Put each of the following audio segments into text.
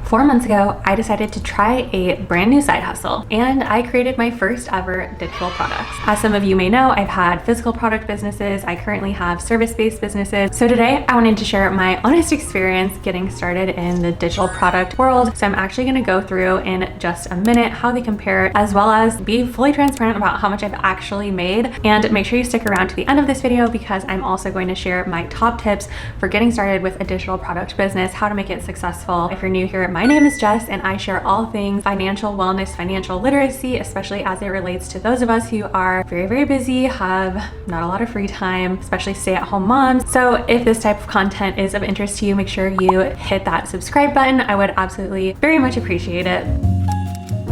4 months ago, I decided to try a brand new side hustle, and I created my first ever digital products. As some of you may know, I've had physical product businesses. I currently have service-based businesses. So today I wanted to share my honest experience getting started in the digital product world. So I'm actually going to go through in just a minute how they compare, as well as be fully transparent about how much I've actually made. And make sure you stick around to the end of this video because I'm also going to share my top tips for getting started with a digital product business, how to make it successful. If you're new here, my name is Jess and I share all things financial wellness, financial literacy, especially as it relates to those of us who are very, very busy, have not a lot of free time, especially stay-at-home moms. So if this type of content is of interest to you, make sure you hit that subscribe button. I would absolutely very much appreciate it.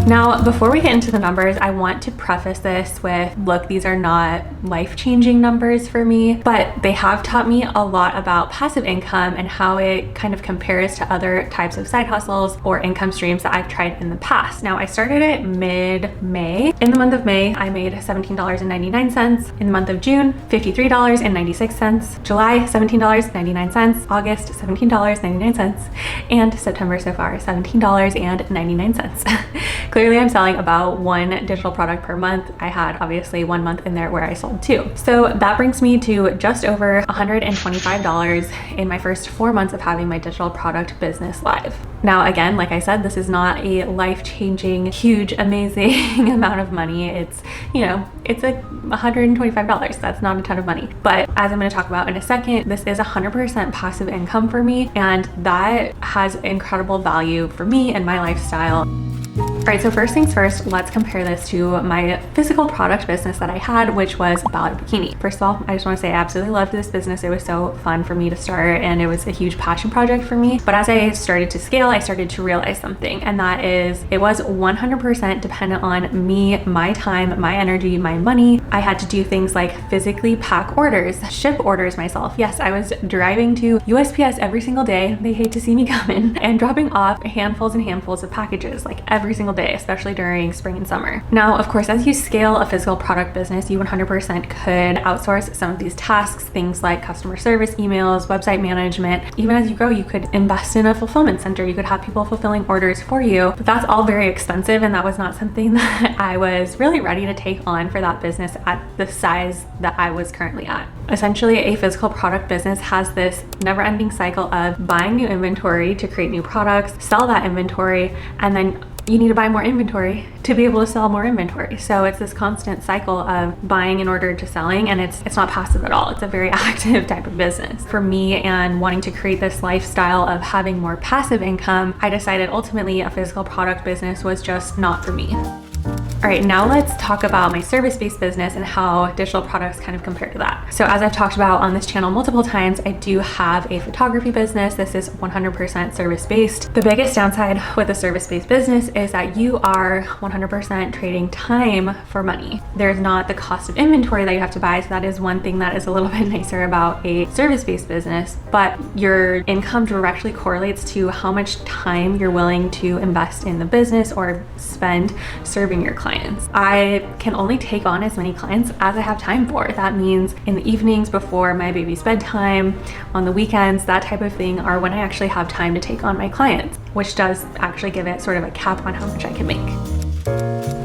Now, before we get into the numbers, I want to preface this with, look, these are not life-changing numbers for me, but they have taught me a lot about passive income and how it kind of compares to other types of side hustles or income streams that I've tried in the past. Now, I started it mid-May. In the month of May, I made $17.99. In the month of June, $53.96. July, $17.99. August, $17.99. And September so far, $17.99. Clearly, I'm selling about one digital product per month. I had obviously 1 month in there where I sold two. So that brings me to just over $125 in my first 4 months of having my digital product business live. Now, again, like I said, this is not a life-changing, huge, amazing amount of money. It's, it's like $125. That's not a ton of money. But as I'm going to talk about in a second, this is 100% passive income for me, and that has incredible value for me and my lifestyle. All right, so first things first, let's compare this to my physical product business that I had, which was Ballard Bikini. First of all, I just want to say I absolutely loved this business. It was so fun for me to start and it was a huge passion project for me. But as I started to scale, I started to realize something, and that is it was 100% dependent on me, my time, my energy, my money. I had to do things like physically pack orders, ship orders myself. Yes, I was driving to USPS every single day. They hate to see me coming, and dropping off handfuls and handfuls of packages like every single day, especially during spring and summer. Now, of course, as you scale a physical product business, you 100% could outsource some of these tasks, things like customer service, emails, website management. Even as you grow, you could invest in a fulfillment center. You could have people fulfilling orders for you, but that's all very expensive, and that was not something that I was really ready to take on for that business at the size that I was currently at. Essentially, a physical product business has this never-ending cycle of buying new inventory to create new products, sell that inventory, and then you need to buy more inventory to be able to sell more inventory. So it's this constant cycle of buying in order to selling, and it's not passive at all. It's a very active type of business. For me, and wanting to create this lifestyle of having more passive income, I decided ultimately a physical product business was just not for me. All right, now let's talk about my service-based business and how digital products kind of compare to that. So as I've talked about on this channel multiple times, I do have a photography business. This is 100% service-based. The biggest downside with a service-based business is that you are 100% trading time for money. There's not the cost of inventory that you have to buy, so that is one thing that is a little bit nicer about a service-based business, but your income directly correlates to how much time you're willing to invest in the business or spend serving your clients. I can only take on as many clients as I have time for. That means in the evenings before my baby's bedtime, on the weekends, that type of thing are when I actually have time to take on my clients, which does actually give it sort of a cap on how much I can make.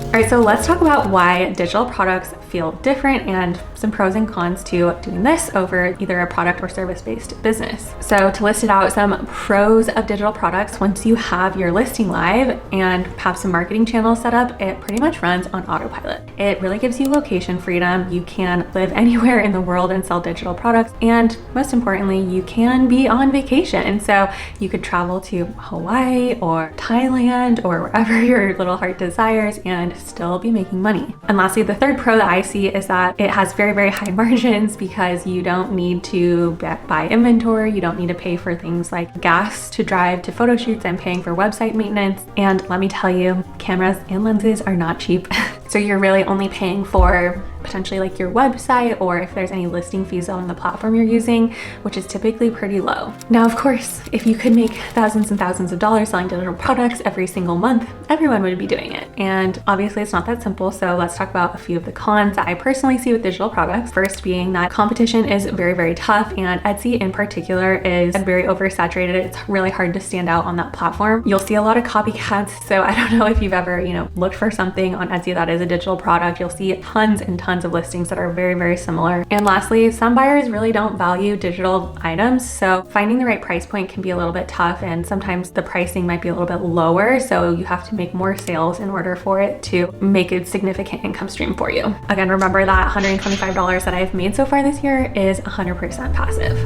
All right, so let's talk about why digital products feel different and some pros and cons to doing this over either a product or service-based business. So to list it out, some pros of digital products: once you have your listing live and have some marketing channels set up, it pretty much runs on autopilot. It really gives you location freedom. You can live anywhere in the world and sell digital products. And most importantly, you can be on vacation. So you could travel to Hawaii or Thailand or wherever your little heart desires and still be making money. And lastly, the third pro that I see is that it has very, very high margins because you don't need to buy inventory. You don't need to pay for things like gas to drive to photo shoots and paying for website maintenance. And let me tell you, cameras and lenses are not cheap. So you're really only paying for potentially like your website, or if there's any listing fees on the platform you're using, which is typically pretty low. Now, of course, if you could make thousands and thousands of dollars selling digital products every single month, everyone would be doing it. And obviously it's not that simple. So let's talk about a few of the cons that I personally see with digital products. First being that competition is very, very tough, and Etsy in particular is very oversaturated. It's really hard to stand out on that platform. You'll see a lot of copycats. So I don't know if you've ever, looked for something on Etsy that is a digital product. You'll see tons and tons of listings that are very, very similar. And lastly, some buyers really don't value digital items. So finding the right price point can be a little bit tough, and sometimes the pricing might be a little bit lower. So you have to make more sales in order for it to make a significant income stream for you. Again, remember that $125 that I've made so far this year is 100% passive.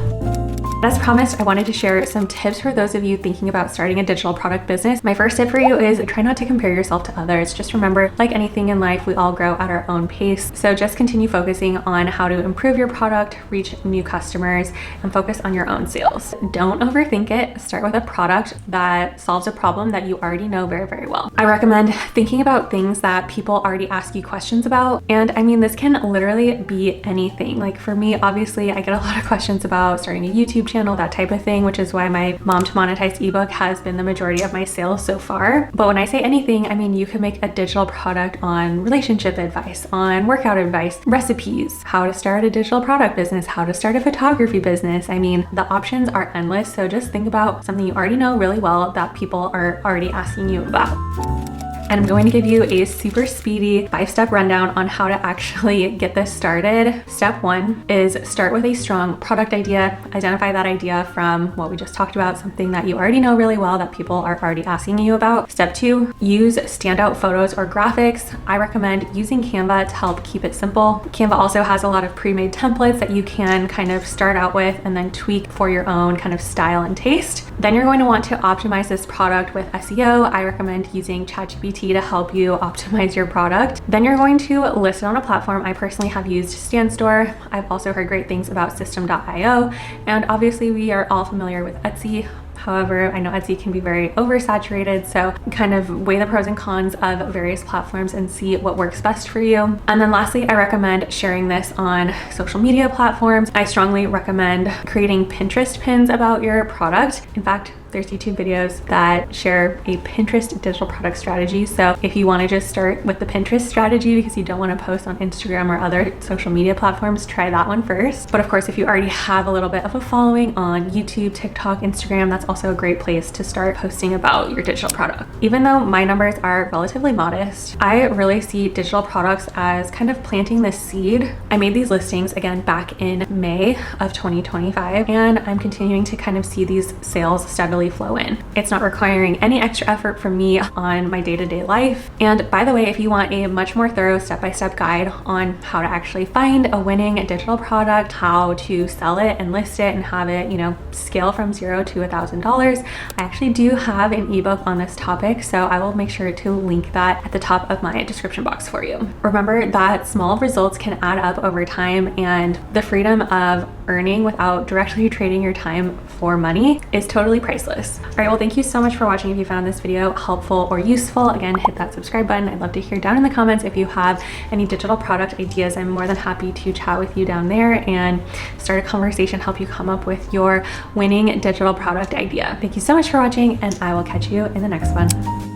As promised, I wanted to share some tips for those of you thinking about starting a digital product business. My first tip for you is try not to compare yourself to others. Just remember, like anything in life, we all grow at our own pace. So just continue focusing on how to improve your product, reach new customers, and focus on your own sales. Don't overthink it. Start with a product that solves a problem that you already know very, very well. I recommend thinking about things that people already ask you questions about. And I mean, this can literally be anything. Like for me, obviously, I get a lot of questions about starting a YouTube channel, that type of thing, which is why my Mom to Monetize ebook has been the majority of my sales so far. But when I say anything, I mean, you could make a digital product on relationship advice, on workout advice, recipes, how to start a digital product business, how to start a photography business. I mean, the options are endless. So just think about something you already know really well that people are already asking you about. And I'm going to give you a super speedy 5-step rundown on how to actually get this started. Step 1 is start with a strong product idea. Identify that idea from what we just talked about, something that you already know really well that people are already asking you about. Step 2, use standout photos or graphics. I recommend using Canva to help keep it simple. Canva also has a lot of pre-made templates that you can kind of start out with and then tweak for your own kind of style and taste. Then you're going to want to optimize this product with SEO. I recommend using ChatGPT to help you optimize your product. Then you're going to list it on a platform. I personally have used StanStore. I've also heard great things about System.io. And obviously we are all familiar with Etsy. However, I know Etsy can be very oversaturated, so kind of weigh the pros and cons of various platforms and see what works best for you. And then lastly, I recommend sharing this on social media platforms. I strongly recommend creating Pinterest pins about your product. In fact, there's YouTube videos that share a Pinterest digital product strategy. So if you want to just start with the Pinterest strategy because you don't want to post on Instagram or other social media platforms, try that one first. But of course, if you already have a little bit of a following on YouTube, TikTok, Instagram, that's also a great place to start posting about your digital product. Even though my numbers are relatively modest, I really see digital products as kind of planting the seed. I made these listings again back in May of 2025, and I'm continuing to kind of see these sales steadily flow in. It's not requiring any extra effort from me on my day-to-day life. And by the way, if you want a much more thorough step-by-step guide on how to actually find a winning digital product, how to sell it and list it and have it, scale from $0 to $1,000, I actually do have an ebook on this topic. So I will make sure to link that at the top of my description box for you. Remember that small results can add up over time, and the freedom of earning without directly trading your time for money is totally priceless. All right, well, thank you so much for watching. If you found this video helpful or useful, again, hit that subscribe button. I'd love to hear down in the comments if you have any digital product ideas. I'm more than happy to chat with you down there and start a conversation, help you come up with your winning digital product idea. Thank you so much for watching, and I will catch you in the next one.